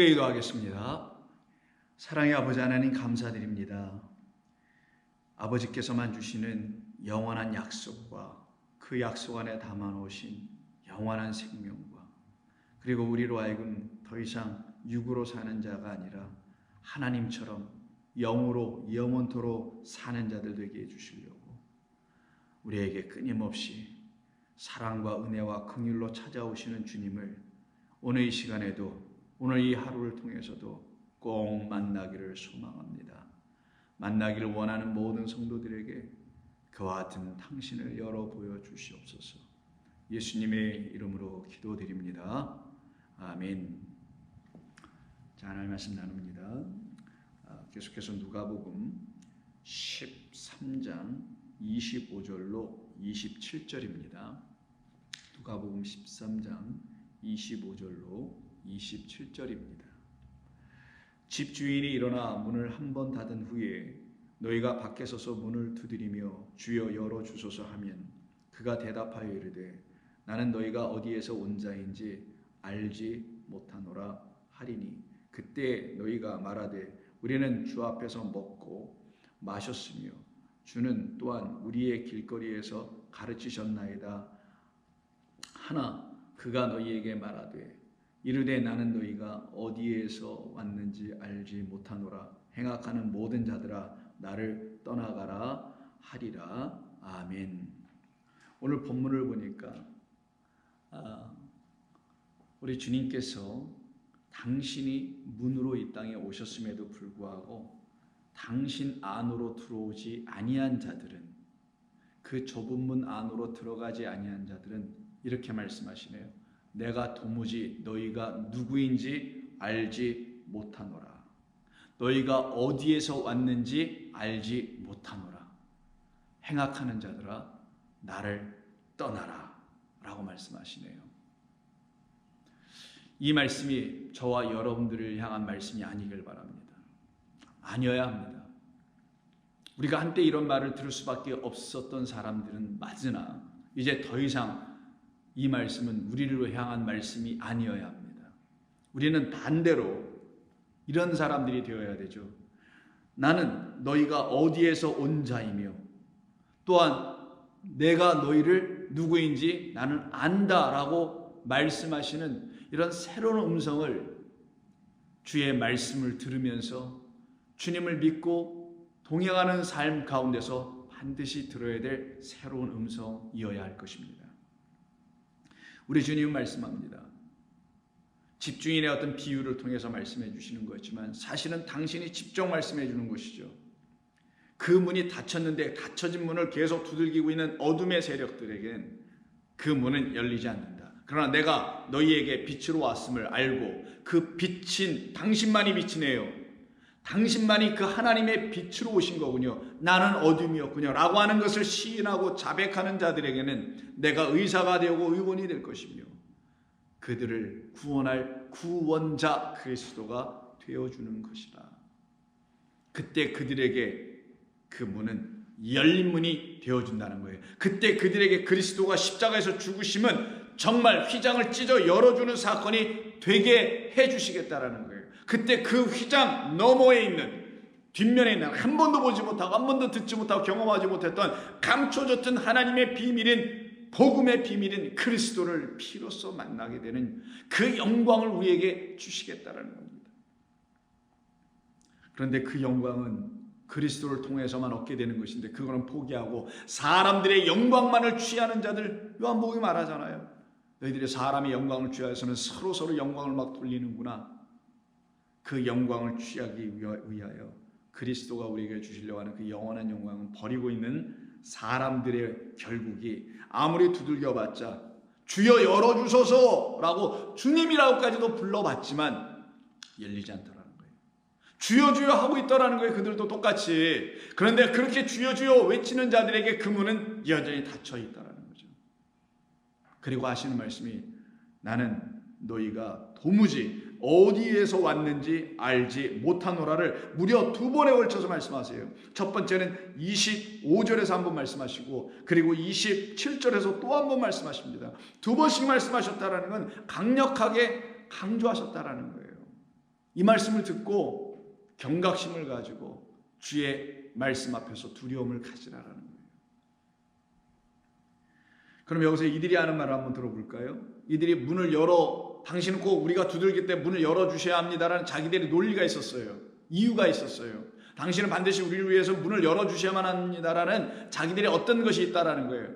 함께 기도하겠습니다. 사랑의 아버지 하나님 감사드립니다. 아버지께서만 주시는 영원한 약속과 그 약속 안에 담아놓으신 영원한 생명과 그리고 우리로 하여금 더 이상 육으로 사는 자가 아니라 하나님처럼 영으로 영원토록 사는 자들 되게 해주시려고 우리에게 끊임없이 사랑과 은혜와 긍휼로 찾아오시는 주님을 오늘 이 시간에도 오늘 이 하루를 통해서도 꼭 만나기를 소망합니다. 만나기를 원하는 모든 성도들에게 그와 같은 당신을 열어 보여주시옵소서. 예수님의 이름으로 기도드립니다. 아멘. 자, 하나님 말씀 나눕니다. 계속해서 누가복음 13장 25절로 27절입니다. 누가복음 13장 25절로 27절입니다. 집주인이 일어나 문을 한 번 닫은 후에 너희가 밖에 서서 문을 두드리며 주여 열어주소서 하면 그가 대답하여 이르되 나는 너희가 어디에서 온 자인지 알지 못하노라 하리니 그때 너희가 말하되 우리는 주 앞에서 먹고 마셨으며 주는 또한 우리의 길거리에서 가르치셨나이다 하나 그가 너희에게 말하되 이르되 나는 너희가 어디에서 왔는지 알지 못하노라 행악하는 모든 자들아 나를 떠나가라 하리라. 아멘. 오늘 본문을 보니까 우리 주님께서 당신이 문으로 이 땅에 오셨음에도 불구하고 당신 안으로 들어오지 아니한 자들은 그 좁은 문 안으로 들어가지 아니한 자들은 이렇게 말씀하시네요. 내가 도무지 너희가 누구인지 알지 못하노라. 너희가 어디에서 왔는지 알지 못하노라. 행악하는 자들아 나를 떠나라 라고 말씀하시네요. 이 말씀이 저와 여러분들을 향한 말씀이 아니길 바랍니다. 아니어야 합니다. 우리가 한때 이런 말을 들을 수밖에 없었던 사람들은 맞으나 이제 더 이상 이 말씀은 우리를 향한 말씀이 아니어야 합니다. 우리는 반대로 이런 사람들이 되어야 되죠. 나는 너희가 어디에서 온 자이며 또한 내가 너희를 누구인지 나는 안다라고 말씀하시는 이런 새로운 음성을 주의 말씀을 들으면서 주님을 믿고 동행하는 삶 가운데서 반드시 들어야 될 새로운 음성이어야 할 것입니다. 우리 주님은 말씀합니다. 집주인의 어떤 비유를 통해서 말씀해 주시는 거지만 사실은 당신이 직접 말씀해 주는 것이죠. 그 문이 닫혔는데 닫혀진 문을 계속 두들기고 있는 어둠의 세력들에겐 그 문은 열리지 않는다. 그러나 내가 너희에게 빛으로 왔음을 알고 그 빛인 당신만이 빛이네요. 당신만이 그 하나님의 빛으로 오신 거군요. 나는 어둠이었군요 라고 하는 것을 시인하고 자백하는 자들에게는 내가 의사가 되고 의원이 될 것이며 그들을 구원할 구원자 그리스도가 되어주는 것이다. 그때 그들에게 그 문은 열린 문이 되어준다는 거예요. 그때 그들에게 그리스도가 십자가에서 죽으심은 정말 휘장을 찢어 열어주는 사건이 되게 해주시겠다라는 거예요. 그때 그 휘장 너머에 있는 뒷면에 있는 한 번도 보지 못하고 한 번도 듣지 못하고 경험하지 못했던 감춰졌던 하나님의 비밀인 복음의 비밀인 그리스도를 피로써 만나게 되는 그 영광을 우리에게 주시겠다라는 겁니다. 그런데 그 영광은 그리스도를 통해서만 얻게 되는 것인데 그거는 포기하고 사람들의 영광만을 취하는 자들, 요한복음이 말하잖아요. 너희들이 사람의 영광을 취하여서는 서로 영광을 막 돌리는구나. 그 영광을 취하기 위하여 그리스도가 우리에게 주시려고 하는 그 영원한 영광은 버리고 있는 사람들의 결국이 아무리 두들겨봤자 주여 열어주소서라고 주님이라고까지도 불러봤지만 열리지 않더라는 거예요. 주여 주여 하고 있더라는 거예요. 그들도 똑같이. 그런데 그렇게 주여 주여 외치는 자들에게 그 문은 여전히 닫혀 있다라는 거죠. 그리고 하시는 말씀이 나는 너희가 도무지 어디에서 왔는지 알지 못하노라를 무려 2번에 걸쳐서 말씀하세요. 첫 번째는 25절에서 한 번 말씀하시고 그리고 27절에서 또 한 번 말씀하십니다. 2번씩 말씀하셨다라는 건 강력하게 강조하셨다라는 거예요. 이 말씀을 듣고 경각심을 가지고 주의 말씀 앞에서 두려움을 가지라라는 거예요. 그럼 여기서 이들이 하는 말을 한번 들어볼까요? 이들이 문을 열어, 당신은 꼭 우리가 두들길 때 문을 열어주셔야 합니다라는 자기들의 논리가 있었어요. 이유가 있었어요. 당신은 반드시 우리를 위해서 문을 열어주셔야만 합니다라는 자기들의 어떤 것이 있다라는 거예요.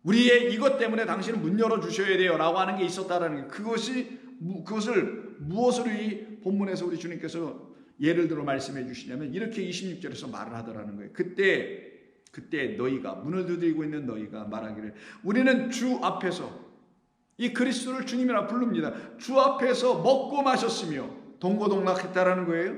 우리의 이것 때문에 당신은 문 열어주셔야 돼요 라고 하는 게 있었다라는 거예요. 그것을 무엇으로 이 본문에서 우리 주님께서 예를 들어 말씀해 주시냐면 이렇게 26절에서 말을 하더라는 거예요. 그때 너희가, 문을 두드리고 있는 너희가 말하기를 우리는 주 앞에서, 이 그리스도를 주님이라 부릅니다. 주 앞에서 먹고 마셨으며 동고동락했다라는 거예요.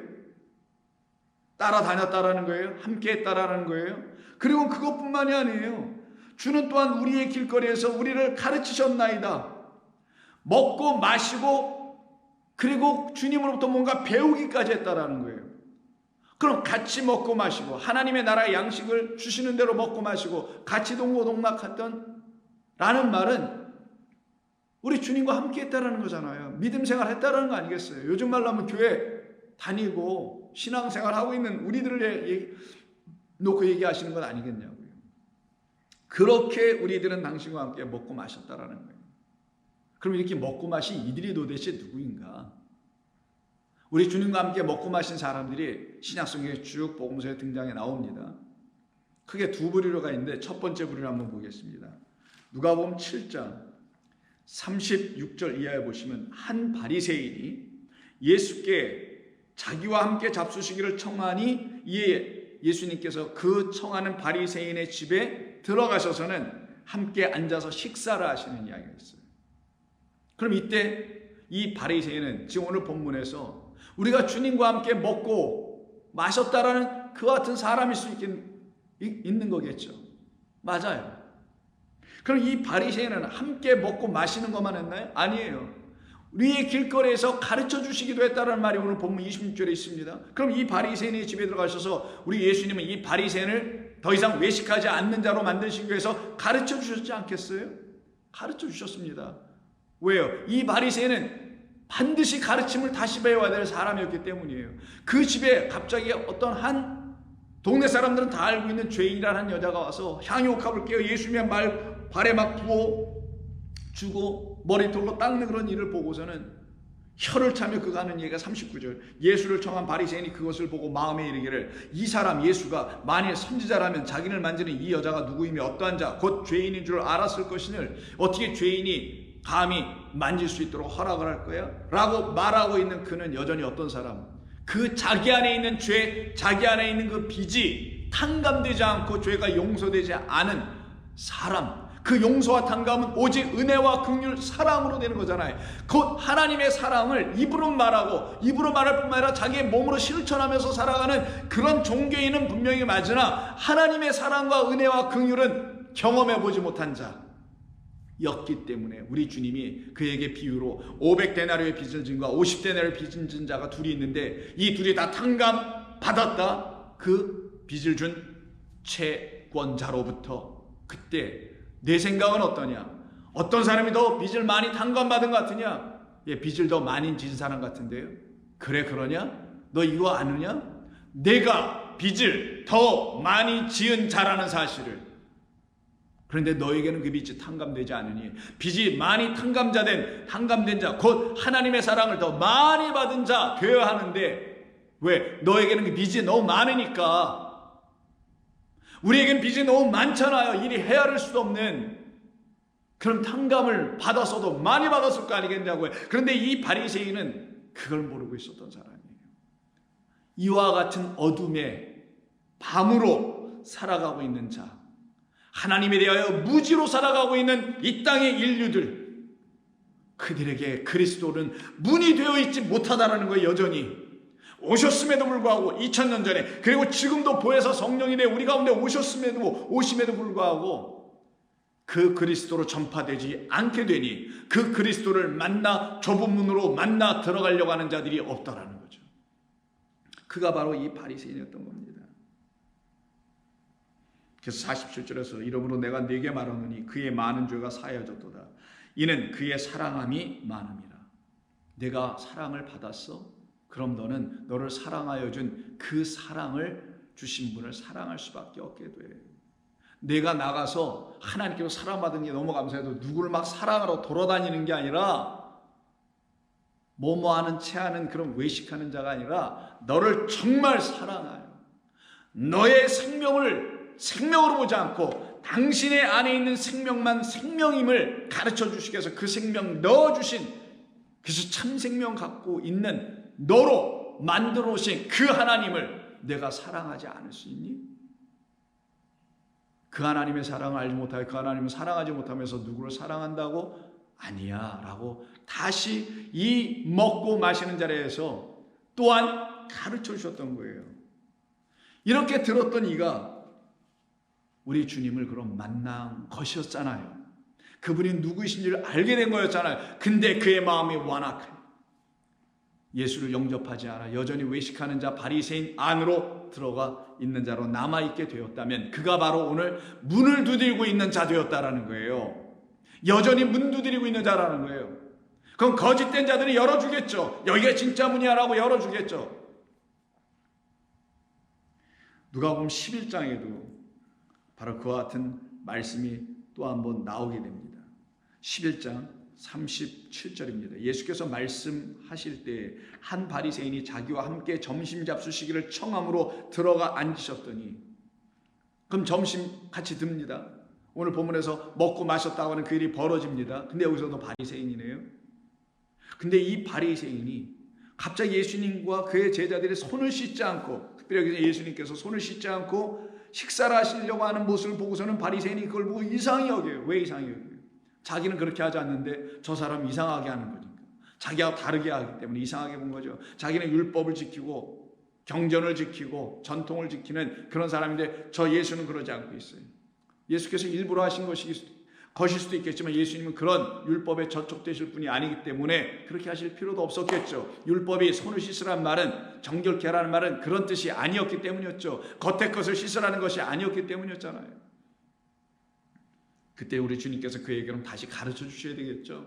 따라다녔다라는 거예요. 함께 했다라는 거예요. 그리고 그것뿐만이 아니에요. 주는 또한 우리의 길거리에서 우리를 가르치셨나이다. 먹고 마시고 그리고 주님으로부터 뭔가 배우기까지 했다라는 거예요. 그럼 같이 먹고 마시고 하나님의 나라의 양식을 주시는 대로 먹고 마시고 같이 동고동락했던 라는 말은 우리 주님과 함께 했다라는 거잖아요. 믿음 생활 했다라는 거 아니겠어요? 요즘 말로 하면 교회 다니고 신앙생활 하고 있는 우리들을 놓고 얘기하시는 건 아니겠냐고요. 그렇게 우리들은 당신과 함께 먹고 마셨다라는 거예요. 그럼 이렇게 먹고 마신 이들이 도대체 누구인가? 우리 주님과 함께 먹고 마신 사람들이 신약성경에 쭉 복음서에 등장해 나옵니다. 크게 두 부류가 있는데 첫 번째 부류를 한번 보겠습니다. 누가복음 7장 36절 이하에 보시면 한 바리새인이 예수께 자기와 함께 잡수시기를 청하니 이에 예수님께서 그 청하는 바리새인의 집에 들어가셔서는 함께 앉아서 식사를 하시는 이야기가 있어요. 그럼 이때 이 바리새인은 지금 오늘 본문에서 우리가 주님과 함께 먹고 마셨다라는 그와 같은 사람일 수 있는 거겠죠. 맞아요. 그럼 이 바리새인은 함께 먹고 마시는 것만 했나요? 아니에요. 우리의 길거리에서 가르쳐 주시기도 했다는 말이 오늘 본문 26절에 있습니다. 그럼 이 바리새인의 집에 들어가셔서 우리 예수님은 이 바리새인을 더 이상 외식하지 않는 자로 만드시기 위해서 가르쳐 주셨지 않겠어요? 가르쳐 주셨습니다. 왜요? 이 바리새인은 반드시 가르침을 다시 배워야 될 사람이었기 때문이에요. 그 집에 갑자기 어떤 한 동네 사람들은 다 알고 있는 죄인이라는 여자가 와서 향유옥합을 깨어 예수님의 발에 막 부어주고 머리털로 닦는 그런 일을 보고서는 혀를 차며 그가 하는 얘기가 39절. 예수를 청한 바리새인이 그것을 보고 마음에 이르기를 이 사람 예수가 만일 선지자라면 자기를 만지는 이 여자가 누구이며 어떠한 자 곧 죄인인 줄 알았을 것이늘 어떻게 죄인이 감히 만질 수 있도록 허락을 할 거야? 라고 말하고 있는 그는 여전히 어떤 사람? 그 자기 안에 있는 죄, 자기 안에 있는 그 빚이 탕감되지 않고 죄가 용서되지 않은 사람. 그 용서와 탕감은 오직 은혜와 긍휼, 사랑으로 되는 거잖아요. 곧 하나님의 사랑을 입으로 말하고 입으로 말할 뿐만 아니라 자기의 몸으로 실천하면서 살아가는 그런 종교인은 분명히 맞으나 하나님의 사랑과 은혜와 긍휼은 경험해 보지 못한 자 였기 때문에 우리 주님이 그에게 비유로 500데나리오의 빚을 진 자와 50데나리오의 빚을 진 자가 둘이 있는데 이 둘이 다 탕감 받았다. 그 빚을 준 채권자로부터. 그때 내 생각은 어떠냐? 어떤 사람이 더 빚을 많이 탕감받은 것 같으냐? 빚을 더 많이 진 사람 같은데요. 그래 그러냐? 너 이거 아느냐? 내가 빚을 더 많이 지은 자라는 사실을. 그런데 너에게는 그 빚이 탕감되지 않으니 빚이 많이 탕감된 자 곧 하나님의 사랑을 더 많이 받은 자 되어야 하는데 왜? 너에게는 그 빚이 너무 많으니까. 우리에겐 빚이 너무 많잖아요. 이리 헤아릴 수도 없는. 그럼 탕감을 받았어도 많이 받았을 거 아니겠냐고요. 그런데 이 바리새인은 그걸 모르고 있었던 사람이에요. 이와 같은 어둠의 밤으로 살아가고 있는 자, 하나님에 대하여 무지로 살아가고 있는 이 땅의 인류들, 그들에게 그리스도는 문이 되어 있지 못하다는 거예요. 여전히 오셨음에도 불구하고 2000년 전에, 그리고 지금도 보혜사 성령이 내 우리 가운데 오심에도 불구하고 그 그리스도로 전파되지 않게 되니 그 그리스도를 만나 좁은 문으로 만나 들어가려고 하는 자들이 없다라는 거죠. 그가 바로 이 바리새인이었던 겁니다. 그래서 47절에서 이러므로 내가 네게 말하노니 그의 많은 죄가 사하여졌도다. 이는 그의 사랑함이 많음이라. 내가 사랑을 받았어? 그럼 너는 너를 사랑하여 준 그 사랑을 주신 분을 사랑할 수밖에 없게 돼. 내가 나가서 하나님께로 사랑받은 게 너무 감사해도 누구를 막 사랑하러 돌아다니는 게 아니라 뭐뭐하는 체하는 그런 외식하는 자가 아니라 너를 정말 사랑하여 너의 생명을 생명으로 보지 않고 당신의 안에 있는 생명만 생명임을 가르쳐 주시기 위해서 그 생명 넣어주신, 그래서 참 생명 갖고 있는 너로 만들어 오신 그 하나님을 내가 사랑하지 않을 수 있니? 그 하나님의 사랑을 알지 못하여 그 하나님을 사랑하지 못하면서 누구를 사랑한다고? 아니야 라고 다시 이 먹고 마시는 자리에서 또한 가르쳐 주셨던 거예요. 이렇게 들었던 이가 우리 주님을 그럼 만난 것이었잖아요. 그분이 누구이신지를 알게 된 거였잖아요. 근데 그의 마음이 완악해 예수를 영접하지 않아 여전히 외식하는 자 바리새인 안으로 들어가 있는 자로 남아있게 되었다면 그가 바로 오늘 문을 두드리고 있는 자 되었다라는 거예요. 여전히 문 두드리고 있는 자라는 거예요. 그럼 거짓된 자들이 열어주겠죠. 여기가 진짜 문이야 라고 열어주겠죠. 누가복음 11장에도 바로 그와 같은 말씀이 또 한 번 나오게 됩니다. 11장 37절입니다. 예수께서 말씀하실 때 한 바리새인이 자기와 함께 점심 잡수시기를 청함으로 들어가 앉으셨더니, 그럼 점심 같이 듭니다. 오늘 본문에서 먹고 마셨다고 하는 그 일이 벌어집니다. 근데 여기서도 바리새인이네요. 근데 이 바리새인이 갑자기 예수님과 그의 제자들이 손을 씻지 않고, 특별히 예수님께서 손을 씻지 않고 식사를 하시려고 하는 모습을 보고서는 바리새인이 그걸 보고 이상히 여겨요. 왜 이상히 여겨요? 자기는 그렇게 하지 않는데 저 사람 이상하게 하는 거니까. 자기와 다르게 하기 때문에 이상하게 본 거죠. 자기는 율법을 지키고 경전을 지키고 전통을 지키는 그런 사람인데 저 예수는 그러지 않고 있어요. 예수께서 일부러 하신 것일 수도 있겠지만 예수님은 그런 율법에 저촉되실 분이 아니기 때문에 그렇게 하실 필요도 없었겠죠. 율법이 손을 씻으라는 말은, 정결케 하라는 말은 그런 뜻이 아니었기 때문이었죠. 겉의 것을 씻으라는 것이 아니었기 때문이었잖아요. 그때 우리 주님께서 그에게는 다시 가르쳐 주셔야 되겠죠.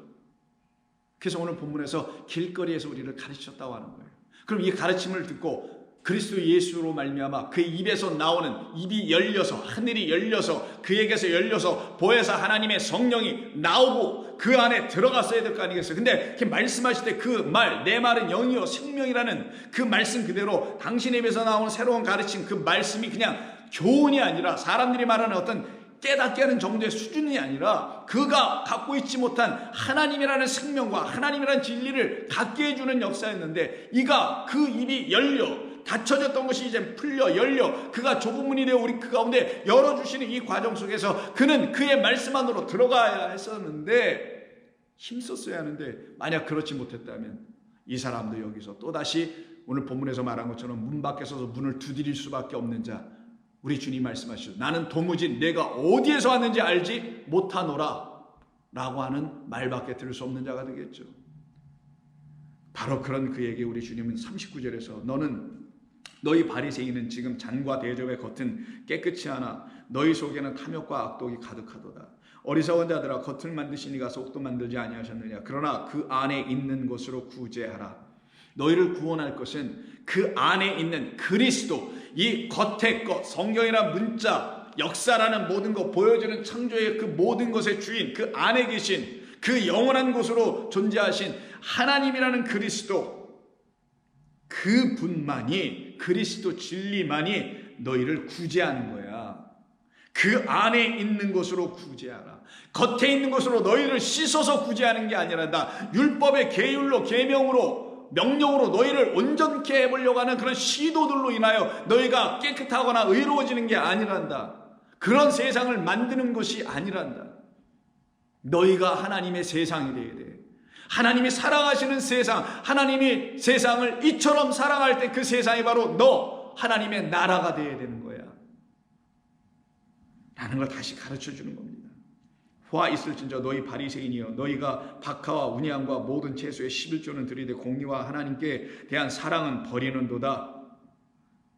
그래서 오늘 본문에서 길거리에서 우리를 가르치셨다고 하는 거예요. 그럼 이 가르침을 듣고 그리스도 예수로 말미암아 그의 입에서 나오는, 입이 열려서 하늘이 열려서 그에게서 열려서 보혜사 하나님의 성령이 나오고 그 안에 들어갔어야 될 거 아니겠어요. 근데 이렇게 말씀하실 때 그 말, 내 말은 영이요 생명이라는 그 말씀 그대로 당신의 입에서 나오는 새로운 가르침, 그 말씀이 그냥 교훈이 아니라 사람들이 말하는 어떤 깨닫게 하는 정도의 수준이 아니라 그가 갖고 있지 못한 하나님이라는 생명과 하나님이라는 진리를 갖게 해주는 역사였는데, 이가 그 입이 열려 닫혀졌던 것이 이제 풀려 열려 그가 좁은 문이 되어 우리 그 가운데 열어주시는 이 과정 속에서 그는 그의 말씀 안으로 들어가야 했었는데, 힘썼어야 하는데, 만약 그렇지 못했다면 이 사람도 여기서 또다시 오늘 본문에서 말한 것처럼 문 밖에 서서 문을 두드릴 수밖에 없는 자, 우리 주님 말씀하시죠. 나는 도무지 내가 어디에서 왔는지 알지 못하노라 라고 하는 말밖에 들을 수 없는 자가 되겠죠. 바로 그런 그에게 우리 주님은 39절에서 너희 바리새인은 지금 잔과 대접의 겉은 깨끗이 하나 너희 속에는 탐욕과 악독이 가득하도다. 어리석은 자들아, 겉을 만드시니가 속도 만들지 아니하셨느냐. 그러나 그 안에 있는 것으로 구제하라. 너희를 구원할 것은 그 안에 있는 그리스도, 이 겉의 것, 성경이란 문자, 역사라는 모든 것, 보여주는 창조의 그 모든 것의 주인, 그 안에 계신 그 영원한 곳으로 존재하신 하나님이라는 그리스도, 그 분만이, 그리스도 진리만이 너희를 구제하는 거야. 그 안에 있는 것으로 구제하라. 겉에 있는 것으로 너희를 씻어서 구제하는 게 아니란다. 율법의 계율로, 계명으로, 명령으로 너희를 온전케 해보려고 하는 그런 시도들로 인하여 너희가 깨끗하거나 의로워지는 게 아니란다. 그런 세상을 만드는 것이 아니란다. 너희가 하나님의 세상이 되어야 돼. 하나님이 사랑하시는 세상, 하나님이 세상을 이처럼 사랑할 때 그 세상이 바로 너 하나님의 나라가 되어야 되는 거야 라는 걸 다시 가르쳐 주는 겁니다. 화 있을진저 너희 바리새인이여, 너희가 박하와 운양과 모든 채소의 11조는 들이되 공의와 하나님께 대한 사랑은 버리는도다.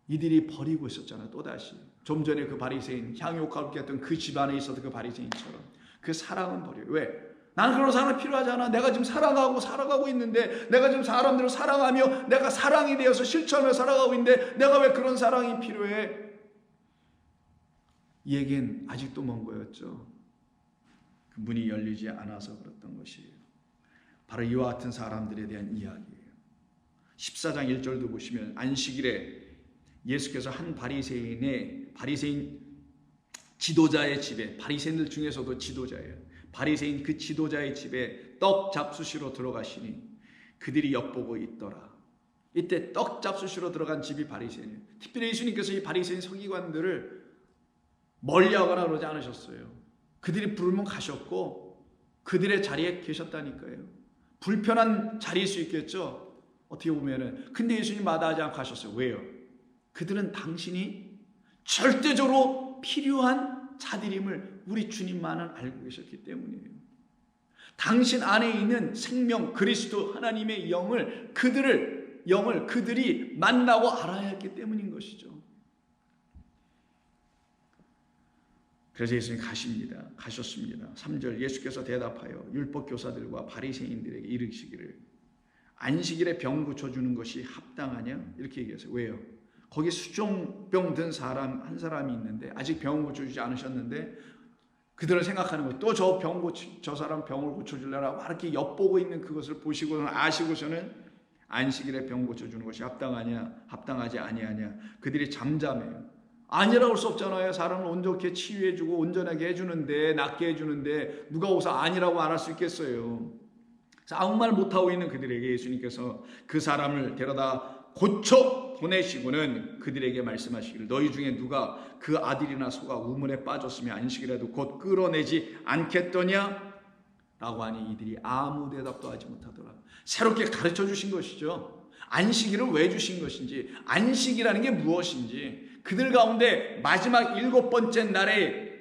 이들이 버리고 있었잖아. 또다시 좀 전에 그 바리새인, 향유옥합게 했던 그 집안에 있었던 그 바리새인처럼 그 사랑은 버려요. 왜? 나는 그런 사람이 필요하지 않아. 내가 지금 살아가고 있는데, 내가 지금 사람들을 사랑하며 내가 사랑이 되어서 실천하며 살아가고 있는데 내가 왜 그런 사랑이 필요해? 이 얘기는 아직도 먼 거였죠. 그 문이 열리지 않아서 그랬던 것이에요. 바로 이와 같은 사람들에 대한 이야기예요. 14장 1절도 보시면 안식일에 예수께서 한 바리새인 지도자의 집에, 바리새인들 중에서도 지도자예요. 바리새인 그 지도자의 집에 떡 잡수시러 들어가시니 그들이 엿보고 있더라. 이때 떡 잡수시러 들어간 집이 바리새인이에요. 특별히 예수님께서 이 바리새인 서기관들을 멀리하거나 그러지 않으셨어요. 그들이 부르면 가셨고 그들의 자리에 계셨다니까요. 불편한 자리일 수 있겠죠. 어떻게 보면은. 근데 예수님 마다하지 않고 가셨어요. 왜요? 그들은 당신이 절대적으로 필요한 자들임을 우리 주님만은 알고 계셨기 때문이에요. 당신 안에 있는 생명 그리스도 하나님의 영을 그들이 만나고 알아야 했기 때문인 것이죠. 그래서 예수님 가셨습니다. 3절 예수께서 대답하여 율법 교사들과 바리새인들에게 이르시기를 안식일에 병 고쳐주는 것이 합당하냐? 이렇게 얘기했어요. 왜요? 거기 수종병 든 사람 한 사람이 있는데 아직 병 고쳐주지 않으셨는데 그들은 생각하는 거예요. 또 저 사람 병을 고쳐주려고 이렇게 엿보고 있는 그것을 보시고는 아시고서는 안식일에 병 고쳐주는 것이 합당하냐? 합당하지 아니하냐? 그들이 잠잠해요. 아니라고 할 수 없잖아요. 사람을 온전하게 치유해주고 온전하게 해주는데, 낫게 해주는데 누가 오서 아니라고 안 할 수 있겠어요. 아무 말 못하고 있는 그들에게 예수님께서 그 사람을 데려다 고쳐 보내시고는 그들에게 말씀하시기를 너희 중에 누가 그 아들이나 소가 우물에 빠졌으면 안식이라도 곧 끌어내지 않겠더냐? 라고 하니 이들이 아무 대답도 하지 못하더라. 새롭게 가르쳐 주신 것이죠. 안식일을 왜 주신 것인지, 안식이라는 게 무엇인지, 그들 가운데 마지막 7번째 날에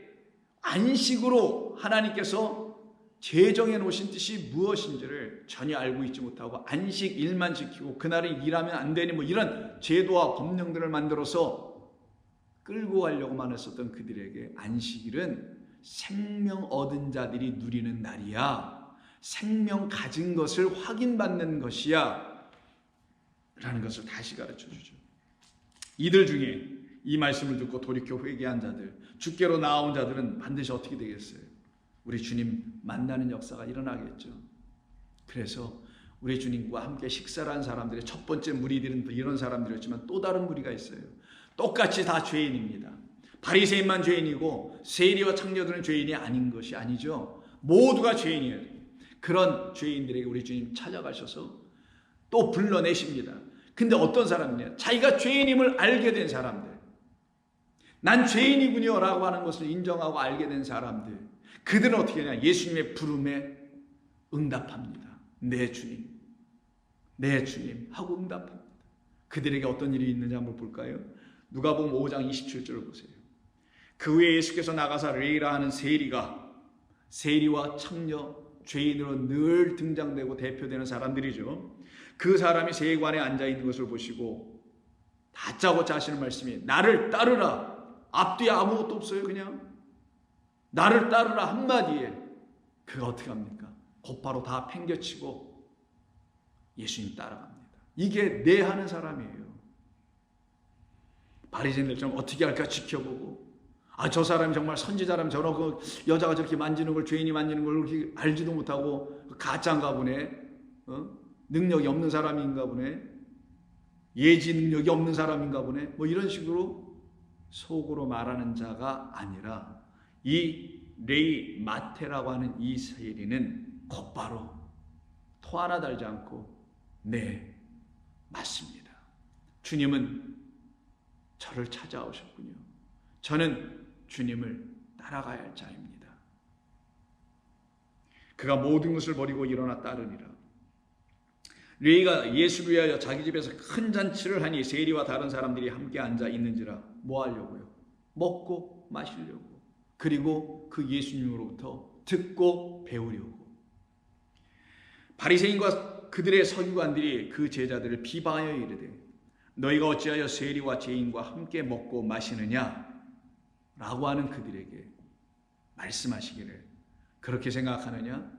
안식으로 하나님께서 제정해 놓으신 뜻이 무엇인지를 전혀 알고 있지 못하고 안식일만 지키고 그날은 일하면 안 되니 이런 제도와 법령들을 만들어서 끌고 가려고만 했었던 그들에게 안식일은 생명 얻은 자들이 누리는 날이야. 생명 가진 것을 확인받는 것이야. 라는 것을 다시 가르쳐 주죠. 이들 중에 이 말씀을 듣고 돌이켜 회개한 자들, 주께로 나아온 자들은 반드시 어떻게 되겠어요? 우리 주님 만나는 역사가 일어나겠죠. 그래서 우리 주님과 함께 식사를 한 사람들의 첫 번째 무리들은 이런 사람들이었지만 또 다른 무리가 있어요. 똑같이 다 죄인입니다. 바리새인만 죄인이고 세리와 창녀들은 죄인이 아닌 것이 아니죠. 모두가 죄인이에요. 그런 죄인들에게 우리 주님 찾아가셔서 또 불러내십니다. 근데 어떤 사람이냐? 자기가 죄인임을 알게 된 사람들, 난 죄인이군요 라고 하는 것을 인정하고 알게 된 사람들, 그들은 어떻게 하냐? 예수님의 부름에 응답합니다. 네 주님, 네 주님 하고 응답합니다. 그들에게 어떤 일이 있는지 한번 볼까요? 누가복음 5장 27절을 보세요. 그 후에 예수께서 나가사 레이라 하는 세리와 창녀, 죄인으로 늘 등장되고 대표되는 사람들이죠. 그 사람이 세관에 앉아있는 것을 보시고 다짜고짜 하시는 말씀이 나를 따르라. 앞뒤에 아무것도 없어요. 그냥 나를 따르라 한마디에 그가 어떻게 합니까? 곧바로 다 팽겨치고 예수님 따라갑니다. 이게 내 하는 사람이에요. 바리새인들처럼 어떻게 할까 지켜보고 저 사람이 정말 선지자라면 저런 그 여자가 저렇게 만지는 걸, 죄인이 만지는 걸 그렇게 알지도 못하고 가짜인가 보네. 능력이 없는 사람인가 보네. 예지 능력이 없는 사람인가 보네. 이런 식으로 속으로 말하는 자가 아니라 이 레이 마테라고 하는 이 세리는 곧바로 토 하나 달지 않고 네, 맞습니다. 주님은 저를 찾아오셨군요. 저는 주님을 따라가야 할 자입니다. 그가 모든 것을 버리고 일어나 따르니라. 레이가 예수를 위하여 자기 집에서 큰 잔치를 하니 세리와 다른 사람들이 함께 앉아 있는지라. 뭐 하려고요? 먹고 마시려고. 그리고 그 예수님으로부터 듣고 배우려고. 바리새인과 그들의 서기관들이 그 제자들을 비방하여 이르되 너희가 어찌하여 세리와 죄인과 함께 먹고 마시느냐? 라고 하는 그들에게 말씀하시기를 그렇게 생각하느냐?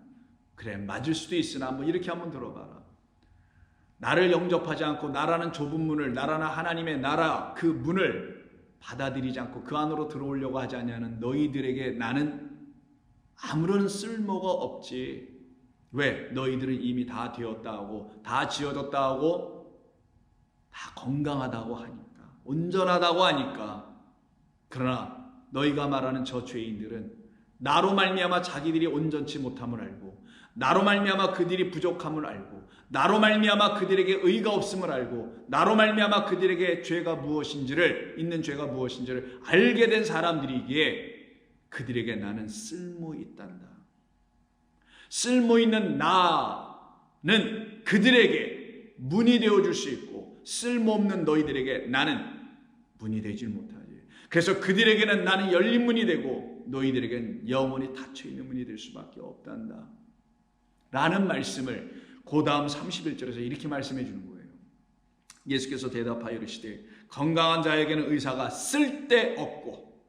그래, 맞을 수도 있으나 뭐 이렇게 한번 들어봐라. 나를 영접하지 않고 나라는 좁은 문을, 나라나 하나님의 나라 그 문을 받아들이지 않고 그 안으로 들어오려고 하지 않냐는 너희들에게 나는 아무런 쓸모가 없지. 왜? 너희들은 이미 다 되었다 하고 다 지어졌다 하고 다 건강하다고 하니까, 온전하다고 하니까. 그러나 너희가 말하는 저 죄인들은 나로 말미암아 자기들이 온전치 못함을 알고, 나로 말미암아 그들이 부족함을 알고, 나로 말미암아 그들에게 의가 없음을 알고, 나로 말미암아 그들에게 죄가 무엇인지를, 있는 죄가 무엇인지를 알게 된 사람들이기에 그들에게 나는 쓸모 있단다. 쓸모 있는 나는 그들에게 문이 되어줄 수 있고, 쓸모없는 너희들에게 나는 문이 되질 못하지. 그래서 그들에게는 나는 열린 문이 되고 너희들에게는 영원히 닫혀있는 문이 될 수밖에 없단다 라는 말씀을 그 다음 31절에서 이렇게 말씀해 주는 거예요. 예수께서 대답하여 이르시되 건강한 자에게는 의사가 쓸데없고,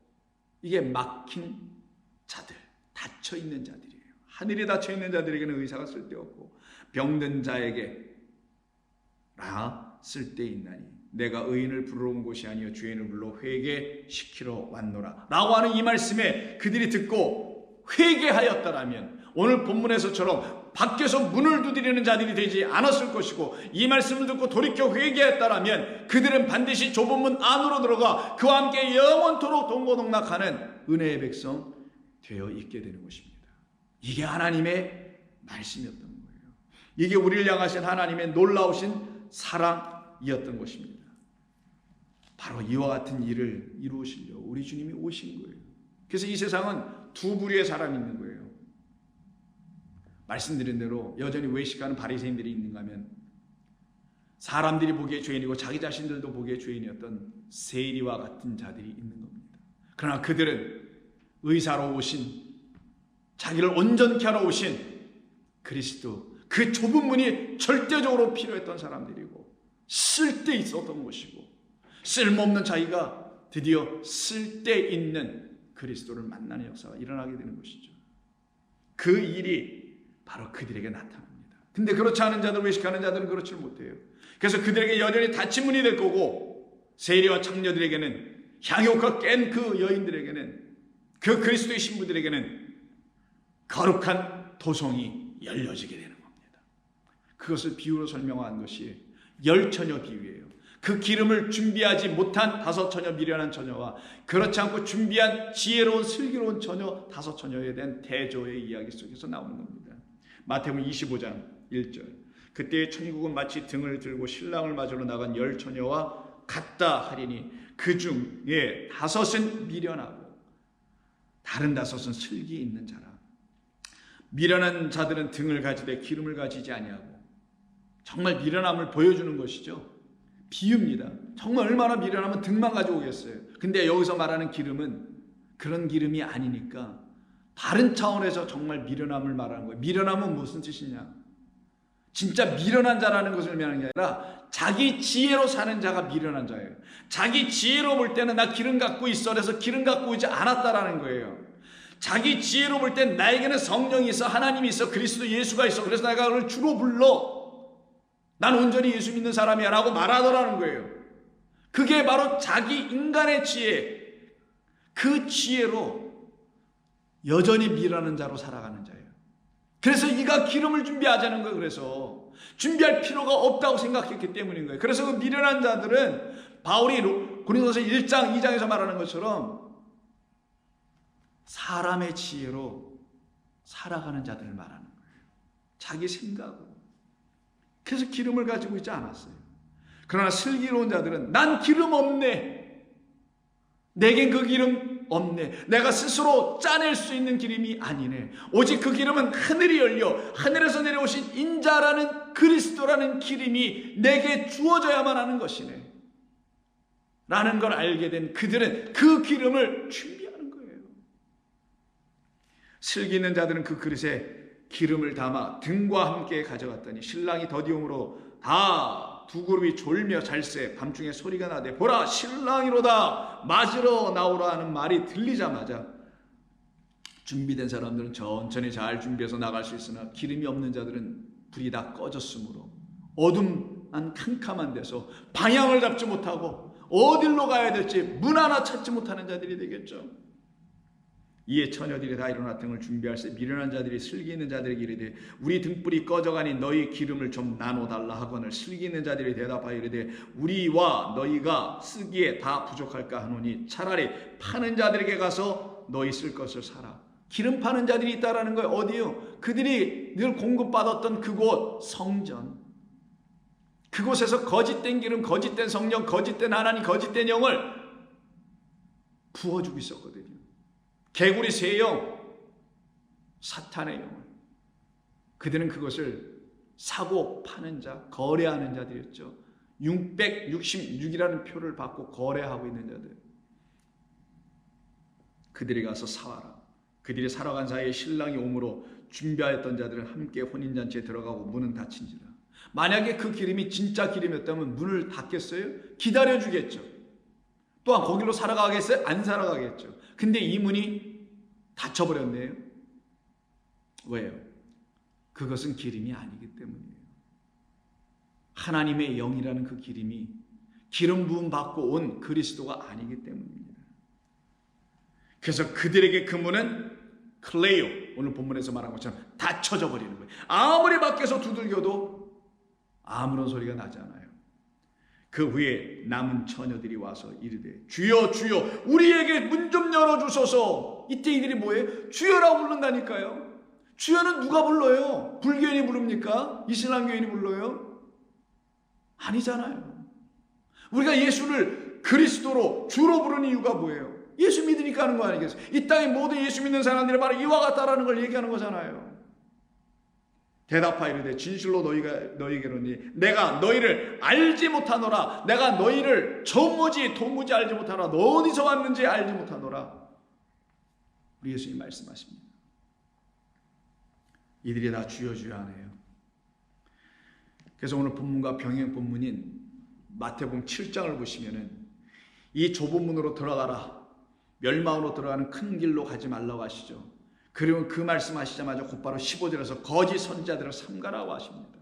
이게 막힌 자들, 닫혀있는 자들이에요. 하늘에 닫혀있는 자들에게는 의사가 쓸데없고 병든 자에게 쓸데있나니 내가 의인을 부르러 온 곳이 아니요 죄인을 불러 회개시키러 왔노라 라고 하는 이 말씀에 그들이 듣고 회개하였더라면 오늘 본문에서처럼 밖에서 문을 두드리는 자들이 되지 않았을 것이고, 이 말씀을 듣고 돌이켜 회개했다라면 그들은 반드시 좁은 문 안으로 들어가 그와 함께 영원토록 동고동락하는 은혜의 백성 되어 있게 되는 것입니다. 이게 하나님의 말씀이었던 거예요. 이게 우리를 향하신 하나님의 놀라우신 사랑이었던 것입니다. 바로 이와 같은 일을 이루시려 우리 주님이 오신 거예요. 그래서 이 세상은 두 부류의 사람이 있는 거예요. 말씀드린 대로 여전히 외식하는 바리새인들이 있는가 하면 사람들이 보기에 죄인이고 자기 자신들도 보기에 죄인이었던 세리와 같은 자들이 있는 겁니다. 그러나 그들은 의사로 오신, 자기를 온전케 하러 오신 그리스도, 그 좁은 문이 절대적으로 필요했던 사람들이고 쓸데 있었던 것이고, 쓸모없는 자기가 드디어 쓸데있는 그리스도를 만나는 역사가 일어나게 되는 것이죠. 그 일이 바로 그들에게 나타납니다. 근데 그렇지 않은 자들, 외식하는 자들은 그렇지 못해요. 그래서 그들에게 여전히 닫힌 문이 될 거고, 세리와 창녀들에게는, 향유가 깬 그 여인들에게는, 그 그리스도의 신부들에게는 거룩한 도성이 열려지게 되는 겁니다. 그것을 비유로 설명한 것이 열처녀 비유예요. 그 기름을 준비하지 못한 5처녀, 미련한 처녀와 그렇지 않고 준비한 지혜로운 슬기로운 처녀 5처녀에 대한 대조의 이야기 속에서 나오는 겁니다. 마태복음 25장 1절, 그때의 천국은 마치 등을 들고 신랑을 맞으러 나간 10처녀와 같다 하리니 그 중에 5은 미련하고 다른 5은 슬기 있는 자라. 미련한 자들은 등을 가지되 기름을 가지지 아니하고, 정말 미련함을 보여주는 것이죠. 비유입니다. 정말 얼마나 미련하면 등만 가지고 오겠어요. 근데 여기서 말하는 기름은 그런 기름이 아니니까 다른 차원에서 정말 미련함을 말하는 거예요. 미련함은 무슨 뜻이냐? 진짜 미련한 자라는 것을 의미하는 게 아니라 자기 지혜로 사는 자가 미련한 자예요. 자기 지혜로 볼 때는 나 기름 갖고 있어, 그래서 기름 갖고 오지 않았다라는 거예요. 자기 지혜로 볼 땐 나에게는 성령이 있어, 하나님이 있어, 그리스도 예수가 있어, 그래서 내가 그걸 주로 불러, 난 온전히 예수 믿는 사람이야 라고 말하더라는 거예요. 그게 바로 자기 인간의 지혜, 그 지혜로 여전히 미련한 자로 살아가는 자예요. 그래서 이가 기름을 준비하자는 거예요. 그래서 준비할 필요가 없다고 생각했기 때문인 거예요. 그래서 그 미련한 자들은 바울이 고린도서 1장 2장에서 말하는 것처럼 사람의 지혜로 살아가는 자들을 말하는 거예요. 자기 생각으로. 그래서 기름을 가지고 있지 않았어요. 그러나 슬기로운 자들은 난 기름 없네, 내겐 그 기름 없네, 내가 스스로 짜낼 수 있는 기름이 아니네, 오직 그 기름은 하늘이 열려 하늘에서 내려오신 인자라는 그리스도라는 기름이 내게 주어져야만 하는 것이네 라는 걸 알게 된 그들은 그 기름을 준비하는 거예요. 슬기 있는 자들은 그 그릇에 기름을 담아 등과 함께 가져갔더니 신랑이 더디움으로 다 두 그룹이 졸며 잘새 밤중에 소리가 나되 보라 신랑이로다 맞으러 나오라 하는 말이 들리자마자 준비된 사람들은 천천히 잘 준비해서 나갈 수 있으나 기름이 없는 자들은 불이 다 꺼졌으므로 어둠한 캄캄한 데서 방향을 잡지 못하고 어디로 가야 될지 문 하나 찾지 못하는 자들이 되겠죠. 이에 처녀들이 다 일어나 등을 준비할세 미련한 자들이 슬기 있는 자들에게 이르되 우리 등불이 꺼져가니 너희 기름을 좀 나눠달라 하거늘 슬기 있는 자들이 대답하여 이르되 우리와 너희가 쓰기에 다 부족할까 하노니 차라리 파는 자들에게 가서 너희 쓸 것을 사라. 기름 파는 자들이 있다라는 거예요. 어디요? 그들이 늘 공급받았던 그곳 성전, 그곳에서 거짓된 기름, 거짓된 성령, 거짓된 하나님, 거짓된 영을 부어주고 있었거든요. 개구리 새 영, 사탄의 영을. 그들은 그것을 사고 파는 자, 거래하는 자들이었죠. 666이라는 표를 받고 거래하고 있는 자들. 그들이 가서 사와라. 그들이 살아간 사이에 신랑이 오므로 준비하였던 자들은 함께 혼인잔치에 들어가고 문은 닫힌지라. 만약에 그 기름이 진짜 기름이었다면 문을 닫겠어요? 기다려주겠죠. 또한 거기로 살아가겠어요? 안 살아가겠죠. 근데 이 문이 닫혀버렸네요. 왜요? 그것은 기름이 아니기 때문이에요. 하나님의 영이라는 그 기름이 기름 부음 받고 온 그리스도가 아니기 때문입니다. 그래서 그들에게 그 문은 클레이오, 오늘 본문에서 말한 것처럼 닫혀져 버리는 거예요. 아무리 밖에서 두들겨도 아무런 소리가 나지 않아요. 그 후에 남은 처녀들이 와서 이르되 주여 주여 우리에게 문 좀 열어주소서. 이때 이들이 뭐예요? 주여라고 부른다니까요. 주여는 누가 불러요? 불교인이 부릅니까? 이슬람교인이 불러요? 아니잖아요. 우리가 예수를 그리스도로 주로 부르는 이유가 뭐예요? 예수 믿으니까 하는 거 아니겠어요? 이 땅의 모든 예수 믿는 사람들이 바로 이와 같다라는 걸 얘기하는 거잖아요. 대답하여 이르되 진실로 너희에게로니 내가 너희를 알지 못하노라. 내가 너희를 전무지 도무지 알지 못하노라. 너 어디서 왔는지 알지 못하노라. 우리 예수님 말씀하십니다. 이들이 다 주여 주여 하네요. 그래서 오늘 본문과 병행 본문인 마태복음 7장을 보시면은 이 좁은 문으로 들어가라. 멸망으로 들어가는 큰 길로 가지 말라고 하시죠. 그리고 그 말씀하시자마자 곧바로 15절에서 거짓 선지자들을 삼가라고 하십니다.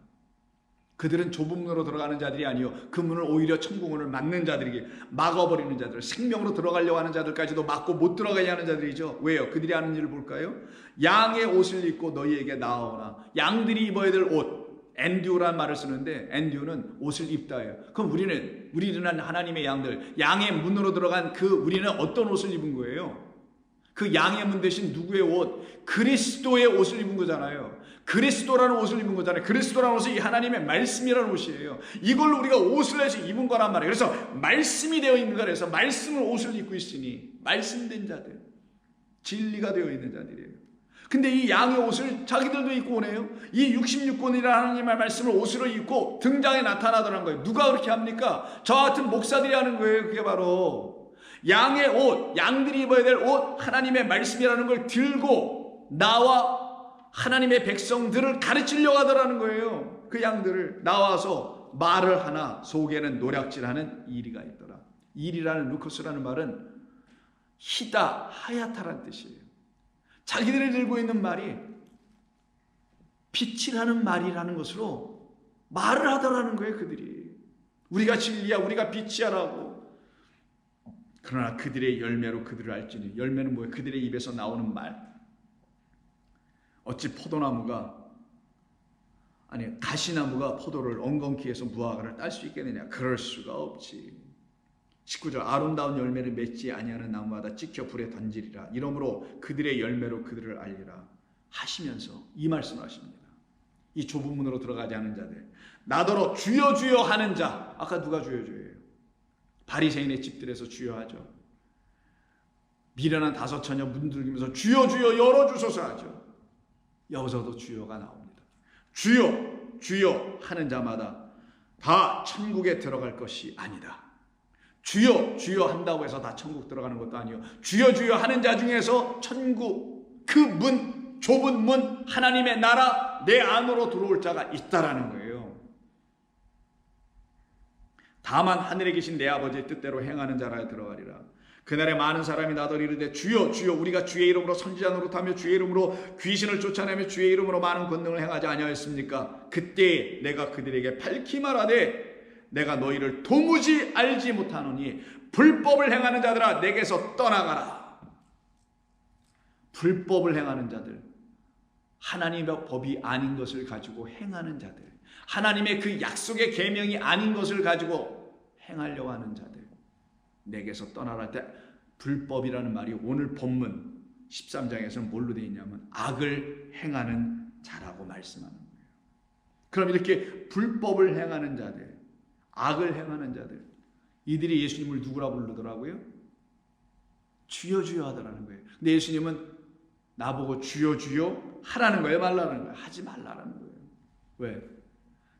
그들은 좁은 문으로 들어가는 자들이 아니요 그 문을 오히려 천국문을 막는 자들에게 막아버리는 자들, 생명으로 들어가려고 하는 자들까지도 막고 못 들어가게 하는 자들이죠. 왜요? 그들이 하는 일을 볼까요? 양의 옷을 입고 너희에게 나아오나. 양들이 입어야 될 옷, 엔듀라는 말을 쓰는데 엔듀는 옷을 입다예요. 그럼 우리는 하나님의 양들, 양의 문으로 들어간 우리는 어떤 옷을 입은 거예요? 그 양의 문 대신 누구의 옷? 그리스도의 옷을 입은 거잖아요. 그리스도라는 옷을 입은 거잖아요. 그리스도라는 옷이 이 하나님의 말씀이라는 옷이에요. 이걸로 우리가 옷을 해서 입은 거란 말이에요. 그래서 말씀이 되어 있는 거라서 말씀을 옷을 입고 있으니 말씀된 자들, 진리가 되어 있는 자들이에요. 근데 이 양의 옷을 자기들도 입고 오네요. 이 66권이라는 하나님의 말씀을 옷으로 입고 등장에 나타나더라는 거예요. 누가 그렇게 합니까? 저 같은 목사들이 하는 거예요. 그게 바로 양의 옷, 양들이 입어야 될 옷, 하나님의 말씀이라는 걸 들고 나와 하나님의 백성들을 가르치려고 하더라는 거예요. 그 양들을 나와서 말을 하나 속에는 노략질하는 이리가 있더라. 이리라는 루코스라는 말은 희다, 하얗다라는 뜻이에요. 자기들이 들고 있는 말이 빛이라는 말이라는 것으로 말을 하더라는 거예요. 그들이 우리가 진리야, 우리가 빛이야라고. 그러나 그들의 열매로 그들을 알지니. 열매는 뭐예요? 그들의 입에서 나오는 말. 어찌 가시나무가 포도를 엉겅퀴에서 무화과를 딸 수 있겠느냐? 그럴 수가 없지. 19절 아름다운 열매를 맺지 아니하는 나무마다 찍혀 불에 던지리라. 이러므로 그들의 열매로 그들을 알리라 하시면서 이 말씀을 하십니다. 이 좁은 문으로 들어가지 않은 자들, 나더러 주여 주여 하는 자. 아까 누가 주여 주여예요? 바리새인의 집들에서 주여하죠. 미련한 다섯 처녀 문들기면서 주여 주여 열어주소서 하죠. 여기서도 주여가 나옵니다. 주여 주여 하는 자마다 다 천국에 들어갈 것이 아니다. 주여 주여 한다고 해서 다 천국 들어가는 것도 아니요. 주여 주여 하는 자 중에서 천국 그 문, 좁은 문, 하나님의 나라 내 안으로 들어올 자가 있다라는 거예요. 다만 하늘에 계신 내 아버지의 뜻대로 행하는 자라 들어가리라. 그날에 많은 사람이 나더러 이르되 주여 주여 우리가 주의 이름으로 선지자 노릇하며 주의 이름으로 귀신을 쫓아내며 주의 이름으로 많은 권능을 행하지 아니하였습니까? 그때 내가 그들에게 밝히 말하되 내가 너희를 도무지 알지 못하노니 불법을 행하는 자들아 내게서 떠나가라. 불법을 행하는 자들, 하나님의 법이 아닌 것을 가지고 행하는 자들, 하나님의 그 약속의 계명이 아닌 것을 가지고 행하려고 하는 자들, 내게서 떠나라 할 때 불법이라는 말이 오늘 본문 13장에서는 뭘로 되어 있냐면 악을 행하는 자라고 말씀하는 거예요. 그럼 이렇게 불법을 행하는 자들, 악을 행하는 자들, 이들이 예수님을 누구라 부르더라고요? 주여 주여 하더라는 거예요. 근데 예수님은 나보고 주여 주여 하라는 거예요, 말라는 거예요? 하지 말라는 거예요. 왜?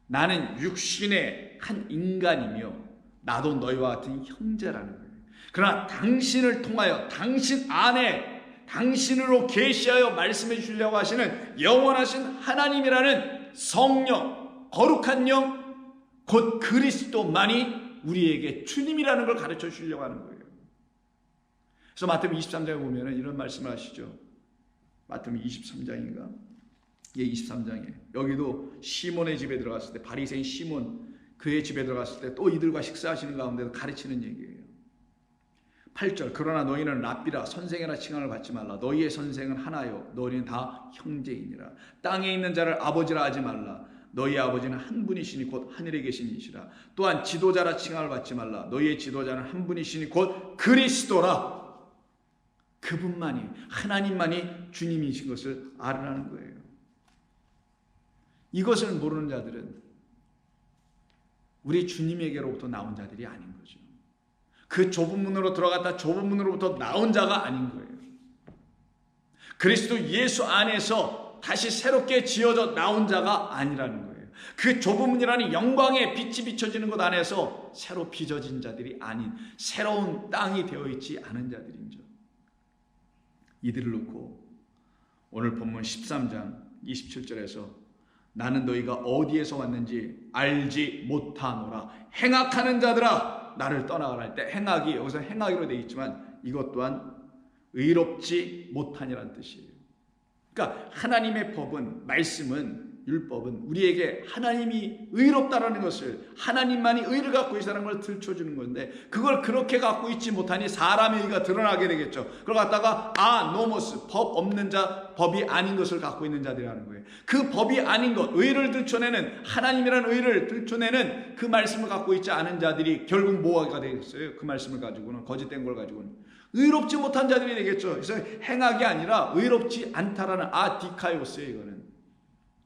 나는 육신의 한 인간이며 나도 너희와 같은 형제라는 거예요. 그러나 당신을 통하여 당신 안에 당신으로 계시하여 말씀해 주시려고 하시는 영원하신 하나님이라는 성령, 거룩한 영, 곧 그리스도만이 우리에게 주님이라는 걸 가르쳐 주시려고 하는 거예요. 그래서 마태복음 23장에 보면 이런 말씀을 하시죠. 마태복음 23장인가? 예, 23장에 여기도 시몬의 집에 들어갔을 때, 바리새인 시몬 그의 집에 들어갔을 때 또 이들과 식사하시는 가운데도 가르치는 얘기예요. 8절 그러나 너희는 랍비라 선생이라 칭함을 받지 말라. 너희의 선생은 하나요 너희는 다 형제이니라. 땅에 있는 자를 아버지라 하지 말라. 너희의 아버지는 한 분이시니 곧 하늘에 계신 이시라. 또한 지도자라 칭함을 받지 말라. 너희의 지도자는 한 분이시니 곧 그리스도라. 그분만이, 하나님만이 주님이신 것을 알으라는 거예요. 이것을 모르는 자들은 우리 주님에게로부터 나온 자들이 아닌 거죠. 그 좁은 문으로 들어갔다 좁은 문으로부터 나온 자가 아닌 거예요. 그리스도 예수 안에서 다시 새롭게 지어져 나온 자가 아니라는 거예요. 그 좁은 문이라는 영광의 빛이 비춰지는 것 안에서 새로 빚어진 자들이 아닌 새로운 땅이 되어 있지 않은 자들이죠. 이들을 놓고 오늘 본문 13장 27절에서 나는 너희가 어디에서 왔는지 알지 못하노라. 행악하는 자들아 나를 떠나가라 할 때 행악이 여기서 행악으로 되어 있지만 이것 또한 의롭지 못하니라는 뜻이에요. 그러니까 하나님의 법은, 말씀은, 율법은 우리에게 하나님이 의롭다라는 것을, 하나님만이 의를 갖고 있다는 걸 들춰주는 건데 그걸 그렇게 갖고 있지 못하니 사람의 의가 드러나게 되겠죠. 그걸 갖다가 노모스, 법 없는 자, 법이 아닌 것을 갖고 있는 자들이라는 거예요. 그 법이 아닌 것, 의를 들춰내는, 하나님이라는 의를 들춰내는 그 말씀을 갖고 있지 않은 자들이 결국 뭐가 되겠어요? 그 말씀을 가지고는, 거짓된 걸 가지고는 의롭지 못한 자들이 되겠죠. 그래서 행악이 아니라 의롭지 않다라는 아디카이오스예요. 이거는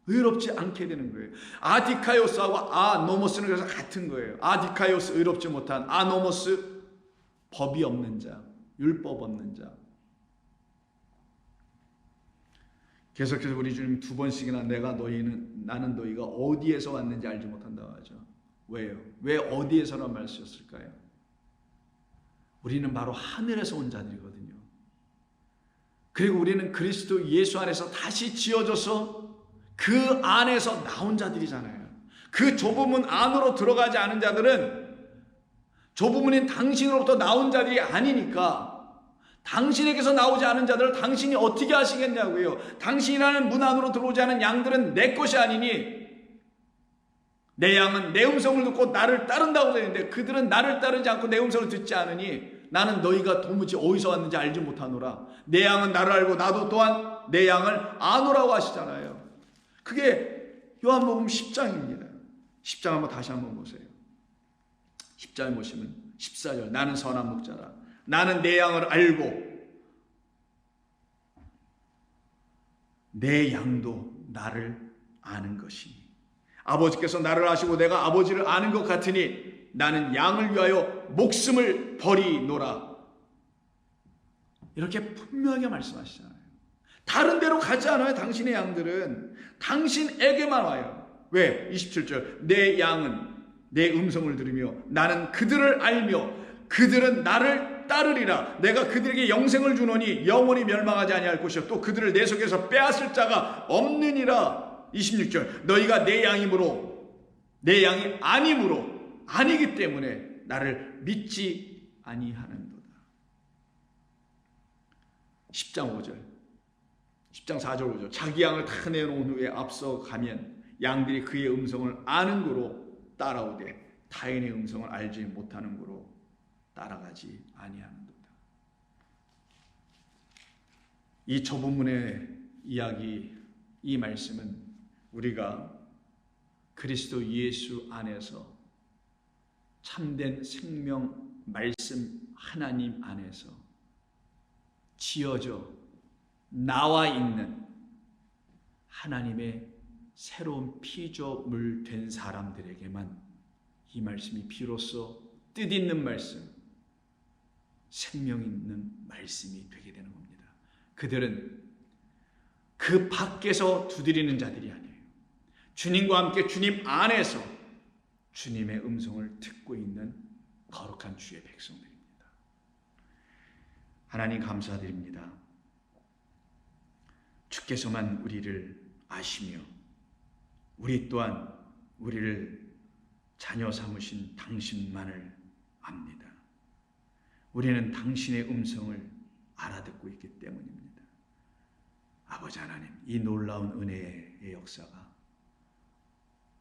의롭지 않게 되는 거예요. 아디카이오스하고 아노모스는 그래서 같은 거예요. 아디카이오스 의롭지 못한, 아노모스 법이 없는 자, 율법 없는 자. 계속해서 우리 주님 두 번씩이나 나는 너희가 어디에서 왔는지 알지 못한다고 하죠. 왜요? 왜 어디에서란 말을 쓰셨을까요? 우리는 바로 하늘에서 온 자들이거든요. 그리고 우리는 그리스도 예수 안에서 다시 지어져서 그 안에서 나온 자들이잖아요. 그 좁은 문 안으로 들어가지 않은 자들은 좁은 문인 당신으로부터 나온 자들이 아니니까 당신에게서 나오지 않은 자들을 당신이 어떻게 하시겠냐고요. 당신이라는 문 안으로 들어오지 않은 양들은 내 것이 아니니 내 양은 내 음성을 듣고 나를 따른다고 되어 있는데 그들은 나를 따르지 않고 내 음성을 듣지 않으니 나는 너희가 도무지 어디서 왔는지 알지 못하노라. 내 양은 나를 알고 나도 또한 내 양을 아노라고 하시잖아요. 그게 요한복음 10장입니다. 10장 한번 다시 한번 보세요. 10장에 보시면 14절 나는 선한 목자라. 나는 내 양을 알고 내 양도 나를 아는 것이니 아버지께서 나를 아시고 내가 아버지를 아는 것 같으니 나는 양을 위하여 목숨을 버리노라. 이렇게 분명하게 말씀하시잖아요. 다른 데로 가지 않아요. 당신의 양들은 당신에게만 와요. 왜? 27절 내 양은 내 음성을 들으며 나는 그들을 알며 그들은 나를 따르리라. 내가 그들에게 영생을 주노니 영원히 멸망하지 아니할 것이요 또 그들을 내 속에서 빼앗을 자가 없느니라. 26절 너희가 내 양이므로 내 양이 아니므로 아니기 때문에 나를 믿지 아니하는도다. 10장 5절, 10장 4절 5절. 자기 양을 다 내놓은 후에 앞서 가면 양들이 그의 음성을 아는 고로 따라오되 타인의 음성을 알지 못하는 고로 따라가지 아니하는도다. 이 초본문의 이야기, 이 말씀은 우리가 그리스도 예수 안에서 참된 생명 말씀 하나님 안에서 지어져 나와 있는 하나님의 새로운 피조물 된 사람들에게만 이 말씀이 비로소 뜻있는 말씀, 생명 있는 말씀이 되게 되는 겁니다. 그들은 그 밖에서 두드리는 자들이 아니에요. 주님과 함께 주님 안에서 주님의 음성을 듣고 있는 거룩한 주의 백성들입니다. 하나님 감사드립니다. 주께서만 우리를 아시며 우리 또한 우리를 자녀 삼으신 당신만을 압니다. 우리는 당신의 음성을 알아듣고 있기 때문입니다. 아버지 하나님, 이 놀라운 은혜의 역사가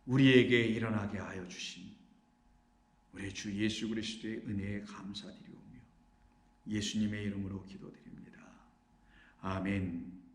우리에게 일어나게 하여 주신 우리 주 예수 그리스도의 은혜에 감사드리오며 예수님의 이름으로 기도드립니다. 아멘.